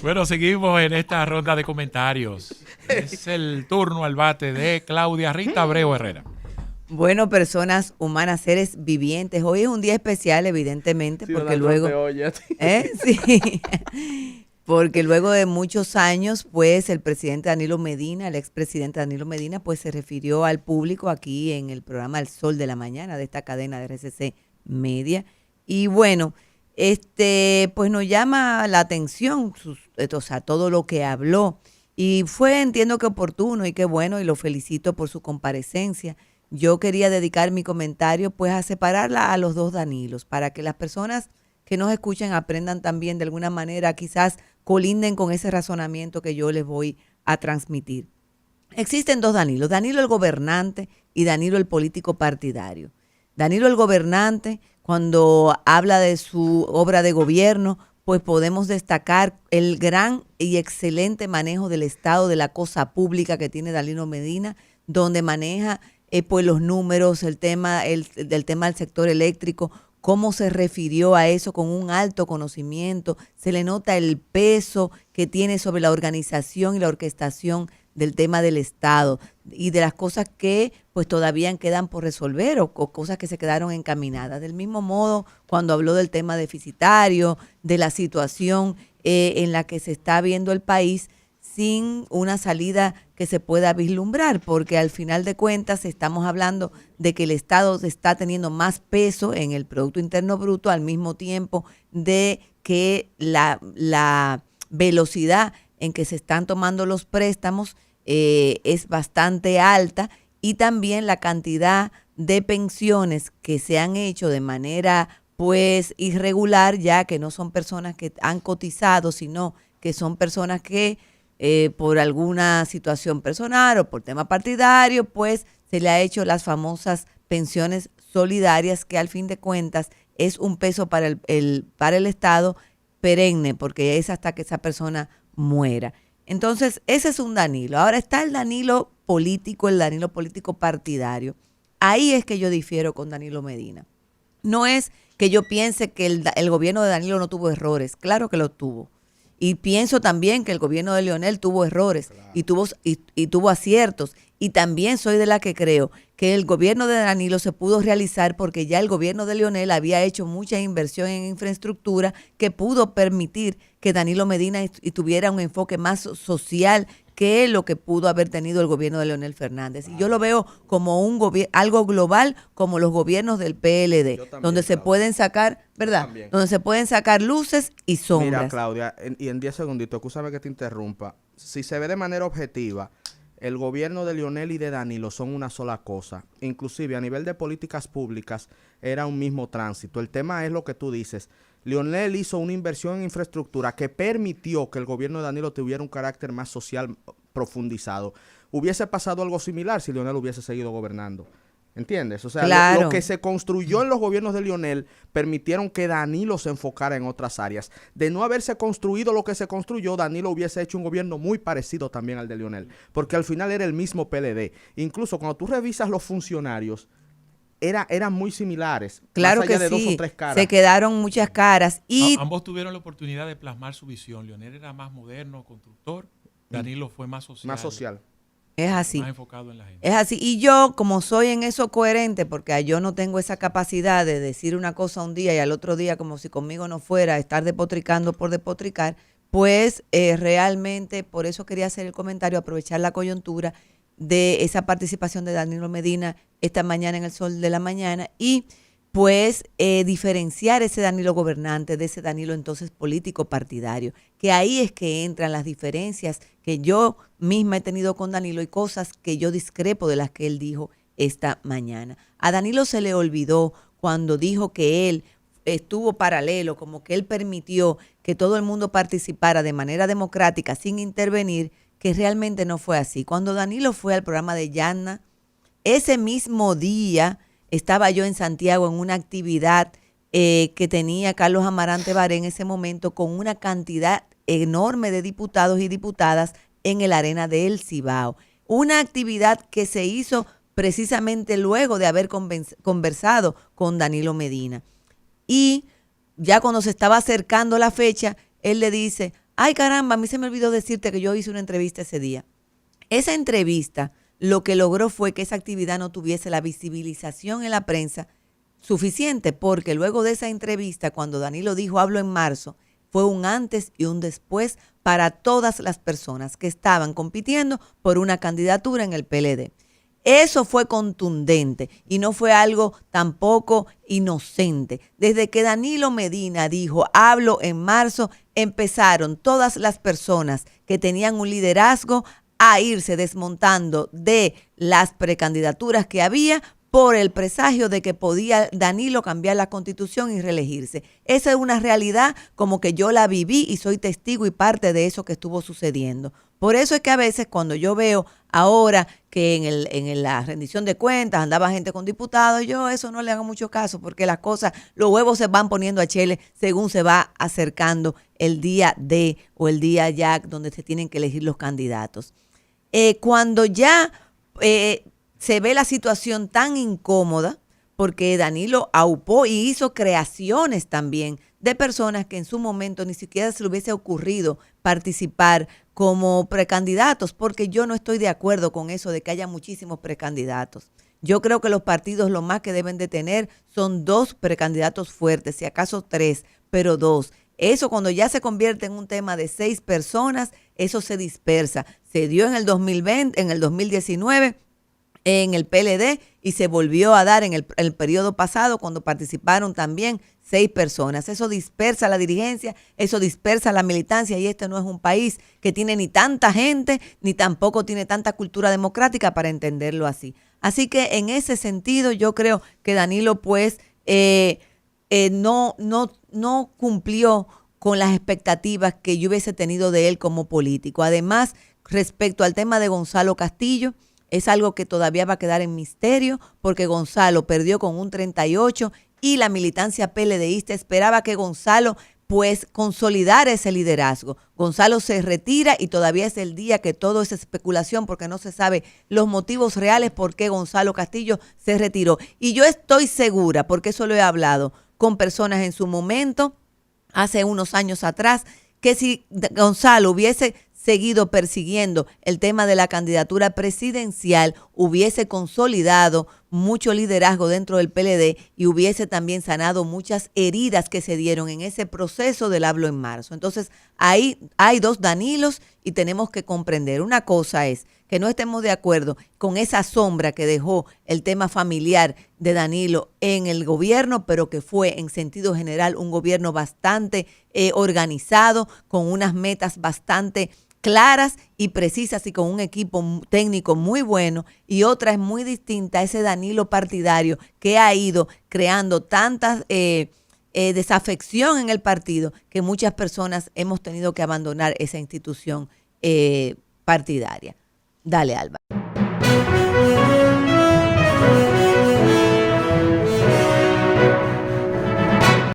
Bueno, seguimos en esta ronda de comentarios. Es el turno al bate de Claudia Rita Abreu Herrera. Bueno, personas humanas, seres vivientes. Hoy es un día especial, evidentemente, Sí, porque Donald luego... Trump te oye a ti. Sí. Porque luego de muchos años, pues, el presidente Danilo Medina, el expresidente Danilo Medina, pues, se refirió al público aquí en el programa El Sol de la Mañana de esta cadena de RCC Media. Y bueno, pues nos llama la atención, o sea, todo lo que habló. Y fue, entiendo que oportuno y qué bueno, y lo felicito por su comparecencia. Yo quería dedicar mi comentario, pues, a separarla a los dos Danilos, para que las personas que nos escuchen aprendan también de alguna manera, quizás colinden con ese razonamiento que yo les voy a transmitir. Existen dos Danilos, Danilo el gobernante y Danilo el político partidario. Danilo el gobernante, cuando habla de su obra de gobierno, pues podemos destacar el gran y excelente manejo del Estado, de la cosa pública que tiene Danilo Medina, donde maneja pues los números, el tema del sector eléctrico, cómo se refirió a eso con un alto conocimiento, se le nota el peso que tiene sobre la organización y la orquestación del tema del Estado y de las cosas que pues todavía quedan por resolver o cosas que se quedaron encaminadas. Del mismo modo, cuando habló del tema deficitario, de la situación en la que se está viendo el país, sin una salida que se pueda vislumbrar, porque al final de cuentas estamos hablando de que el Estado está teniendo más peso en el Producto Interno Bruto al mismo tiempo de que la velocidad en que se están tomando los préstamos es bastante alta y también la cantidad de pensiones que se han hecho de manera pues irregular, ya que no son personas que han cotizado, sino que son personas que por alguna situación personal o por tema partidario, pues se le ha hecho las famosas pensiones solidarias, que al fin de cuentas es un peso para el Estado perenne, porque es hasta que esa persona muera. Entonces, ese es un Danilo. Ahora está el Danilo político partidario. Ahí es que yo difiero con Danilo Medina. No es que yo piense que el gobierno de Danilo no tuvo errores, claro que lo tuvo. Y pienso también que el gobierno de Leonel tuvo errores, claro, y tuvo aciertos. Y también soy de la que creo que el gobierno de Danilo se pudo realizar porque ya el gobierno de Leonel había hecho mucha inversión en infraestructura que pudo permitir que Danilo Medina tuviera un enfoque más social que lo que pudo haber tenido el gobierno de Leonel Fernández. Y yo lo veo como algo global, como los gobiernos del PLD, también, donde se pueden sacar, ¿verdad? Donde se pueden sacar luces y sombras. Mira, Claudia, y en 10 segunditos, escúchame que te interrumpa. Si se ve de manera objetiva, el gobierno de Leonel y de Danilo son una sola cosa. Inclusive a nivel de políticas públicas era un mismo tránsito. El tema es lo que tú dices. Leonel hizo una inversión en infraestructura que permitió que el gobierno de Danilo tuviera un carácter más social profundizado. Hubiese pasado algo similar si Leonel hubiese seguido gobernando. ¿Entiendes? O sea, claro, lo que se construyó en los gobiernos de Leonel permitieron que Danilo se enfocara en otras áreas. De no haberse construido lo que se construyó, Danilo hubiese hecho un gobierno muy parecido también al de Leonel, porque al final era el mismo PLD. Incluso cuando tú revisas los funcionarios, eran muy similares. Claro más allá que de sí, 2 o 3 caras. se quedaron muchas caras. Y ambos tuvieron la oportunidad de plasmar su visión. Leonel era más moderno, constructor. Danilo fue más social. Más social. Es así. Más enfocado en la gente. Es así. Y yo, como soy en eso coherente, porque yo no tengo esa capacidad de decir una cosa un día y al otro día, como si conmigo no fuera, estar despotricando por despotricar, pues realmente por eso quería hacer el comentario, aprovechar la coyuntura de esa participación de Danilo Medina esta mañana en El Sol de la Mañana y pues diferenciar ese Danilo gobernante de ese Danilo entonces político partidario, que ahí es que entran las diferencias que yo misma he tenido con Danilo y cosas que yo discrepo de las que él dijo esta mañana. A Danilo se le olvidó cuando dijo que él estuvo paralelo, como que él permitió que todo el mundo participara de manera democrática sin intervenir, que realmente no fue así. Cuando Danilo fue al programa de Yanna, ese mismo día estaba yo en Santiago en una actividad que tenía Carlos Amarante Baré en ese momento con una cantidad enorme de diputados y diputadas en el Arena del Cibao. Una actividad que se hizo precisamente luego de haber conversado con Danilo Medina. Y ya cuando se estaba acercando la fecha, él le dice Ay, caramba, a mí se me olvidó decirte que yo hice una entrevista ese día. Esa entrevista lo que logró fue que esa actividad no tuviese la visibilización en la prensa suficiente, porque luego de esa entrevista, cuando Danilo dijo hablo en marzo, fue un antes y un después para todas las personas que estaban compitiendo por una candidatura en el PLD. Eso fue contundente y no fue algo tampoco inocente. Desde que Danilo Medina dijo hablo en marzo, empezaron todas las personas que tenían un liderazgo a irse desmontando de las precandidaturas que había por el presagio de que podía Danilo cambiar la Constitución y reelegirse. Esa es una realidad como que yo la viví y soy testigo y parte de eso que estuvo sucediendo. Por eso es que a veces cuando yo veo ahora que en la rendición de cuentas andaba gente con diputados, yo eso no le hago mucho caso porque las cosas, los huevos se van poniendo a chele según se va acercando el día D o el día ya donde se tienen que elegir los candidatos. Cuando ya se ve la situación tan incómoda, porque Danilo aupó y hizo creaciones también de personas que en su momento ni siquiera se le hubiese ocurrido participar como precandidatos, porque yo no estoy de acuerdo con eso de que haya muchísimos precandidatos. Yo creo que los partidos lo más que deben de tener son 2 precandidatos fuertes, si acaso 3, pero 2. Eso cuando ya se convierte en un tema de 6 personas, eso se dispersa. Se dio en el 2020, en el 2019, en el PLD y se volvió a dar en el periodo pasado cuando participaron también 6 personas. Eso dispersa la dirigencia, eso dispersa la militancia y este no es un país que tiene ni tanta gente ni tampoco tiene tanta cultura democrática para entenderlo así. Así que en ese sentido yo creo que Danilo pues no cumplió con las expectativas que yo hubiese tenido de él como político. Además, respecto al tema de Gonzalo Castillo, es algo que todavía va a quedar en misterio porque Gonzalo perdió con un 38 y la militancia PLDista esperaba que Gonzalo pues consolidara ese liderazgo. Gonzalo se retira y todavía es el día que todo es especulación porque no se sabe los motivos reales por qué Gonzalo Castillo se retiró. Y yo estoy segura, porque eso lo he hablado con personas en su momento, hace unos años atrás, que si Gonzalo hubiese seguido persiguiendo el tema de la candidatura presidencial, hubiese consolidado mucho liderazgo dentro del PLD y hubiese también sanado muchas heridas que se dieron en ese proceso del hablo en marzo. Entonces, ahí hay 2 Danilos y tenemos que comprender. Una cosa es que no estemos de acuerdo con esa sombra que dejó el tema familiar de Danilo en el gobierno, pero que fue en sentido general un gobierno bastante organizado, con unas metas bastante claras y precisas y con un equipo técnico muy bueno, y otra es muy distinta a ese Danilo partidario que ha ido creando tantas desafección en el partido que muchas personas hemos tenido que abandonar esa institución partidaria. Dale, Alba.